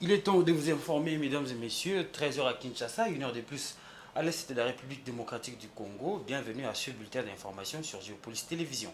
Il est temps de vous informer, mesdames et messieurs, 13 h à Kinshasa, 1 heure de plus à l'est de la République démocratique du Congo. Bienvenue à ce bulletin d'information sur Géopolis Télévision.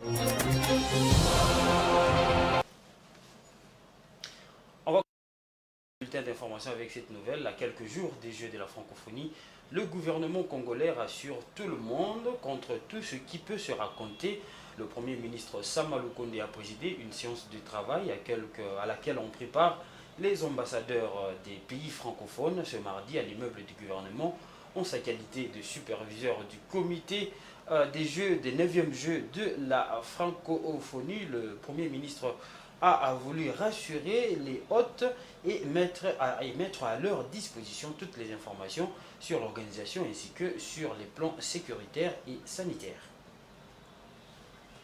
On va commencer le bulletin d'information avec cette nouvelle. À quelques jours des Jeux de la francophonie, le gouvernement congolais rassure tout le monde contre tout ce qui peut se raconter. Le Premier ministre Sama Lukonde a présidé une séance de travail à laquelle on prépare les ambassadeurs des pays francophones ce mardi à l'immeuble du gouvernement en sa qualité de superviseur du comité des Jeux, des 9e Jeux de la francophonie. Le Premier ministre a voulu rassurer les hôtes et mettre à leur disposition toutes les informations sur l'organisation ainsi que sur les plans sécuritaires et sanitaires.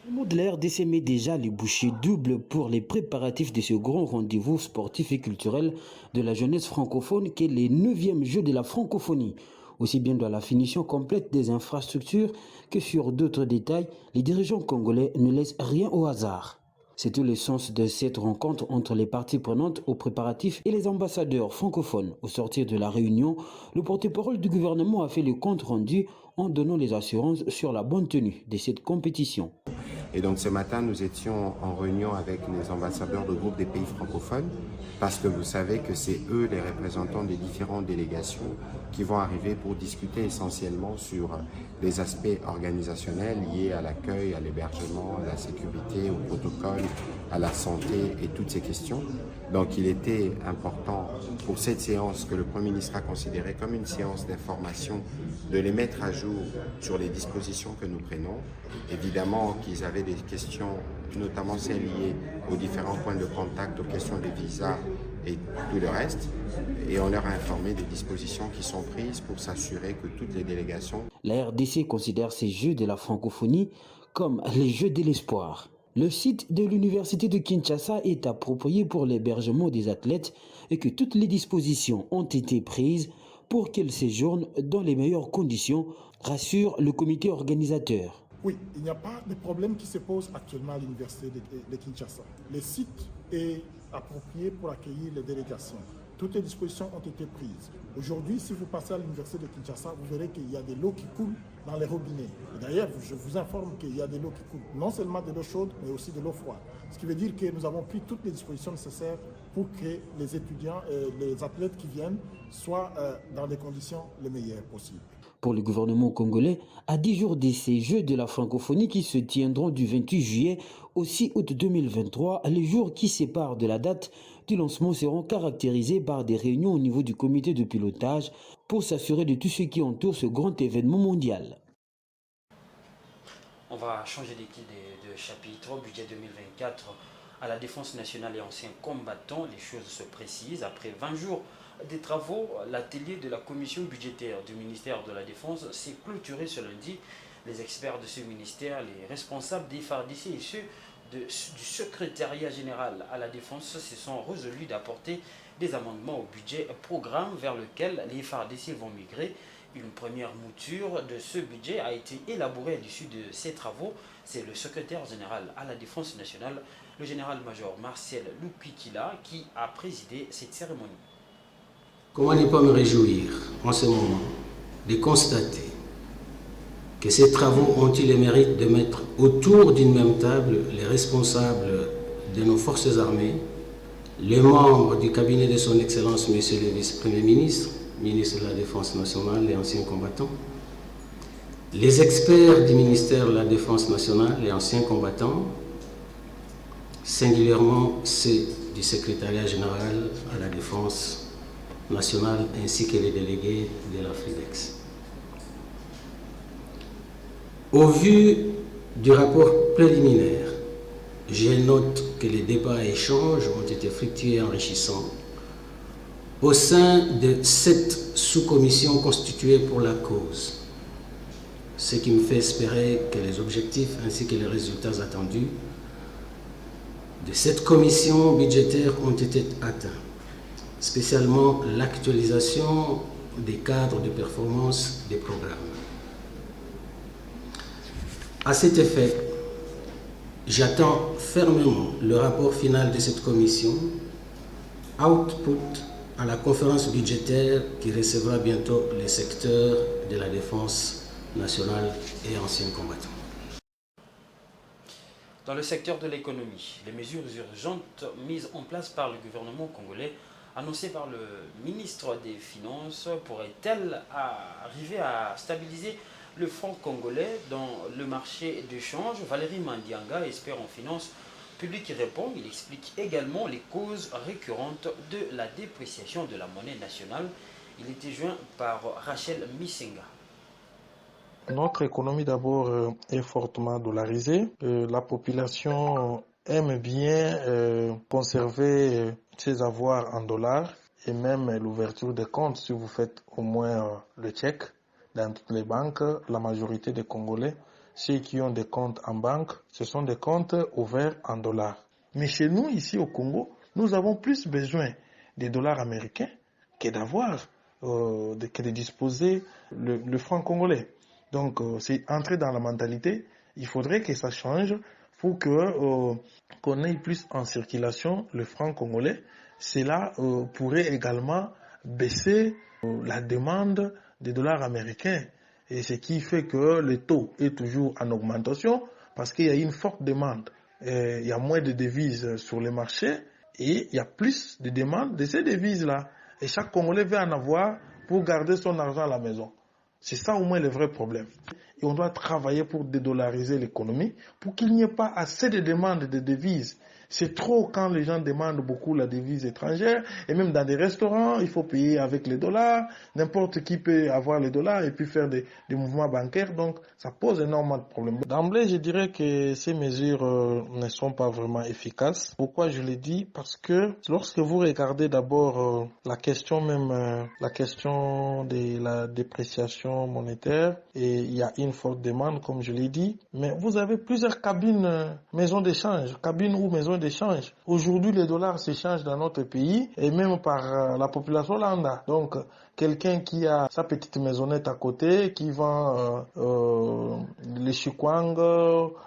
Le mot de la RDC met déjà les bouchées doubles pour les préparatifs de ce grand rendez-vous sportif et culturel de la jeunesse francophone qu'est les 9e Jeux de la francophonie. Aussi bien dans la finition complète des infrastructures que sur d'autres détails, les dirigeants congolais ne laissent rien au hasard. C'est tout le sens de cette rencontre entre les parties prenantes aux préparatifs et les ambassadeurs francophones. Au sortir de la réunion, le porte-parole du gouvernement a fait le compte rendu en donnant les assurances sur la bonne tenue de cette compétition. Et donc ce matin, nous étions en réunion avec les ambassadeurs du groupe des pays francophones parce que vous savez que c'est eux les représentants des différentes délégations qui vont arriver pour discuter essentiellement sur les aspects organisationnels liés à l'accueil, à l'hébergement, à la sécurité, au protocole, à la santé et toutes ces questions. Donc il était important pour cette séance que le Premier ministre a considérée comme une séance d'information de les mettre à jour sur les dispositions que nous prenons. Évidemment qu'ils avaient des questions, notamment celles liées aux différents points de contact, aux questions des visas et tout le reste. Et on leur a informé des dispositions qui sont prises pour s'assurer que toutes les délégations... La RDC considère ces Jeux de la francophonie comme les Jeux de l'espoir. Le site de l'université de Kinshasa est approprié pour l'hébergement des athlètes et que toutes les dispositions ont été prises pour qu'ils séjournent dans les meilleures conditions, rassure le comité organisateur. Oui, il n'y a pas de problème qui se pose actuellement à l'université de Kinshasa. Le site est approprié pour accueillir les délégations. Toutes les dispositions ont été prises. Aujourd'hui, si vous passez à l'université de Kinshasa, vous verrez qu'il y a de l'eau qui coule dans les robinets. D'ailleurs, je vous informe qu'il y a de l'eau qui coule, non seulement de l'eau chaude, mais aussi de l'eau froide. Ce qui veut dire que nous avons pris toutes les dispositions nécessaires pour que les étudiants, les athlètes qui viennent, soient dans les conditions les meilleures possibles. Pour le gouvernement congolais, à 10 jours de ces Jeux de la francophonie qui se tiendront du 28 juillet au 6 août 2023, les jours qui séparent de la date du lancement seront caractérisés par des réunions au niveau du comité de pilotage pour s'assurer de tout ce qui entoure ce grand événement mondial. On va changer de chapitre. Au budget 2024 à la défense nationale et anciens combattants, les choses se précisent. Après 20 jours des travaux, l'atelier de la commission budgétaire du ministère de la Défense s'est clôturé ce lundi. Les experts de ce ministère, les responsables des FARDC et ceux du secrétariat général à la Défense se sont résolus d'apporter des amendements au budget programme vers lequel les FARDC vont migrer. Une première mouture de ce budget a été élaborée à l'issue de ces travaux. C'est le secrétaire général à la Défense nationale, le général-major Martial Lukwikila, qui a présidé cette cérémonie. Comment ne pas me réjouir en ce moment de constater que ces travaux ont eu le mérite de mettre autour d'une même table les responsables de nos forces armées, les membres du cabinet de son Excellence, Monsieur le Vice-Premier ministre, ministre de la Défense nationale et anciens combattants, les experts du ministère de la Défense nationale et anciens combattants, singulièrement ceux du secrétariat général à la Défense nationale ainsi que les délégués de la FRIDEX. Au vu du rapport préliminaire, je note que les débats et échanges ont été fructueux et enrichissants au sein de 7 sous-commissions constituées pour la cause, ce qui me fait espérer que les objectifs ainsi que les résultats attendus de cette commission budgétaire ont été atteints, spécialement l'actualisation des cadres de performance des programmes. À cet effet, J'attends fermement le rapport final de cette commission, output à la conférence budgétaire qui recevra bientôt les secteurs de la défense nationale et anciens combattants. Dans le secteur de l'économie, les mesures urgentes mises en place par le gouvernement congolais, annoncées par le ministre des Finances, pourraient-elles arriver à stabiliser le franc congolais dans le marché de change? Valérie Mandianga, expert en finances publiques, y répond. Il explique également les causes récurrentes de la dépréciation de la monnaie nationale. Il était joint par Rachel Missenga. Notre économie d'abord est fortement dollarisée. La population aime bien conserver ses avoirs en dollars et même l'ouverture des comptes. Si vous faites au moins le chèque dans toutes les banques, la majorité des Congolais, ceux qui ont des comptes en banque, ce sont des comptes ouverts en dollars. Mais chez nous, ici au Congo, nous avons plus besoin des dollars américains que de disposer le franc congolais. Donc, c'est entrer dans la mentalité. Il faudrait que ça change pour qu'on ait plus en circulation le franc congolais. Cela pourrait également baisser la demande des dollars américains. Et ce qui fait que le taux est toujours en augmentation parce qu'il y a une forte demande. Il y a moins de devises sur les marchés et il y a plus de demandes de ces devises-là. Et chaque Congolais veut en avoir pour garder son argent à la maison. C'est ça au moins le vrai problème. Et on doit travailler pour dédollariser l'économie, pour qu'il n'y ait pas assez de demandes de devises. C'est trop quand les gens demandent beaucoup la devise étrangère. Et même dans des restaurants, il faut payer avec les dollars. N'importe qui peut avoir les dollars et puis faire des mouvements bancaires. Donc, ça pose énormément de problèmes. D'emblée, je dirais que ces mesures ne sont pas vraiment efficaces. Pourquoi je le dis? Parce que lorsque vous regardez d'abord la question de la dépréciation monétaire, et il y a une forte demande, comme je l'ai dit, mais vous avez plusieurs cabines, maisons d'échange, cabines ou maisons d'échange. Aujourd'hui, les dollars s'échangent dans notre pays et même par la population lambda. Donc, quelqu'un qui a sa petite maisonnette à côté, qui vend les chikwang,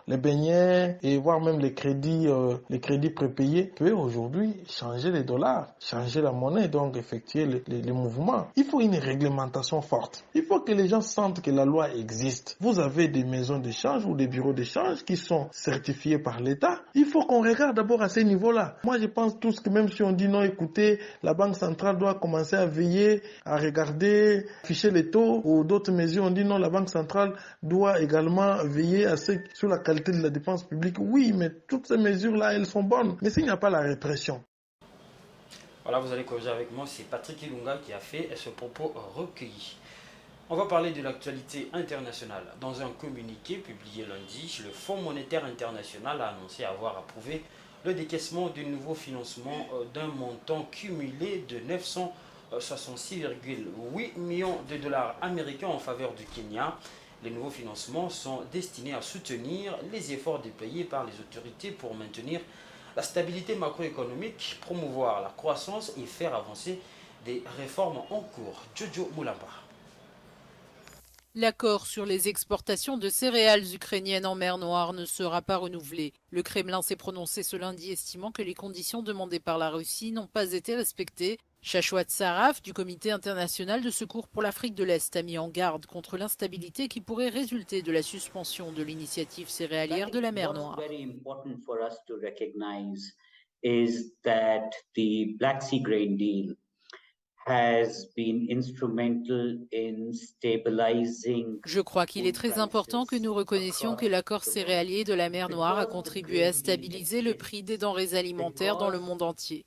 les beignets et voire même les crédits prépayés, peut aujourd'hui changer les dollars, changer la monnaie, donc effectuer les mouvements. Il faut une réglementation forte. Il faut que les gens sentent que la loi existe. Vous avez des maisons d'échange ou des bureaux d'échange qui sont certifiés par l'État. Il faut qu'on regarde d'abord à ces niveaux-là. Moi, je pense tous que même si on dit non, écoutez, la Banque centrale doit commencer à veiller, à regarder, afficher les taux ou d'autres mesures. On dit non, la Banque centrale doit également veiller sur la qualité de la dépense publique. Oui, mais toutes ces mesures-là, elles sont bonnes. Mais s'il n'y a pas la répression. Voilà, vous allez corriger avec moi, c'est Patrick Ilunga qui a fait ce propos recueilli. On va parler de l'actualité internationale. Dans un communiqué publié lundi, le Fonds monétaire international a annoncé avoir approuvé le décaissement du nouveau financement d'un montant cumulé de 966,8 millions de dollars américains en faveur du Kenya. Les nouveaux financements sont destinés à soutenir les efforts déployés par les autorités pour maintenir la stabilité macroéconomique, promouvoir la croissance et faire avancer des réformes en cours. Jojo Moulamba. L'accord sur les exportations de céréales ukrainiennes en mer Noire ne sera pas renouvelé. Le Kremlin s'est prononcé ce lundi, estimant que les conditions demandées par la Russie n'ont pas été respectées. Shashwat Saraf, du Comité international de secours pour l'Afrique de l'Est, a mis en garde contre l'instabilité qui pourrait résulter de la suspension de l'initiative céréalière de la mer Noire. Je crois qu'il est très important que nous reconnaissions que l'accord céréalier de la mer Noire a contribué à stabiliser le prix des denrées alimentaires dans le monde entier.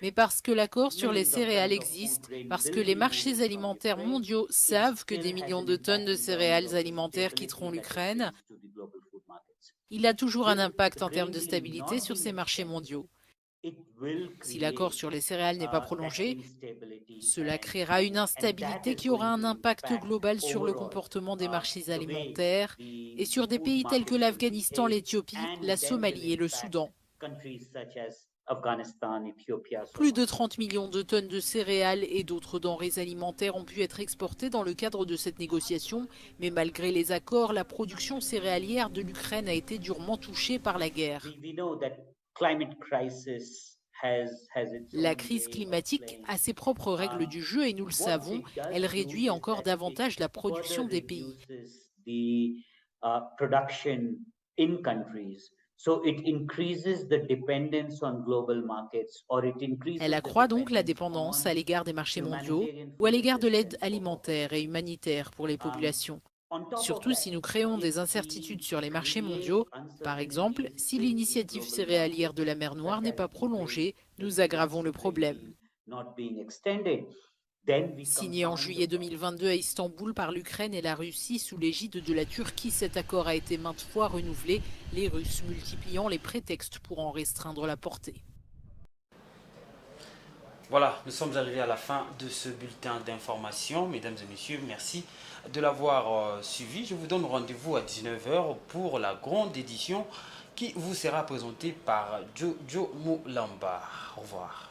Mais parce que l'accord sur les céréales existe, parce que les marchés alimentaires mondiaux savent que des millions de tonnes de céréales alimentaires quitteront l'Ukraine, il a toujours un impact en termes de stabilité sur ces marchés mondiaux. Si l'accord sur les céréales n'est pas prolongé, cela créera une instabilité qui aura un impact global sur le comportement des marchés alimentaires et sur des pays tels que l'Afghanistan, l'Éthiopie, la Somalie et le Soudan. Plus de 30 millions de tonnes de céréales et d'autres denrées alimentaires ont pu être exportées dans le cadre de cette négociation. Mais malgré les accords, la production céréalière de l'Ukraine a été durement touchée par la guerre. La crise climatique a ses propres règles du jeu et nous le savons, elle réduit encore davantage la production des pays. Elle accroît donc la dépendance à l'égard des marchés mondiaux ou à l'égard de l'aide alimentaire et humanitaire pour les populations. Surtout si nous créons des incertitudes sur les marchés mondiaux. Par exemple, si l'initiative céréalière de la mer Noire n'est pas prolongée, nous aggravons le problème. Signé en juillet 2022 à Istanbul par l'Ukraine et la Russie sous l'égide de la Turquie, cet accord a été maintes fois renouvelé, les Russes multipliant les prétextes pour en restreindre la portée. Voilà, nous sommes arrivés à la fin de ce bulletin d'information. Mesdames et messieurs, merci de l'avoir suivi. Je vous donne rendez-vous à 19h pour la grande édition qui vous sera présentée par Jojo Moulamba. Au revoir.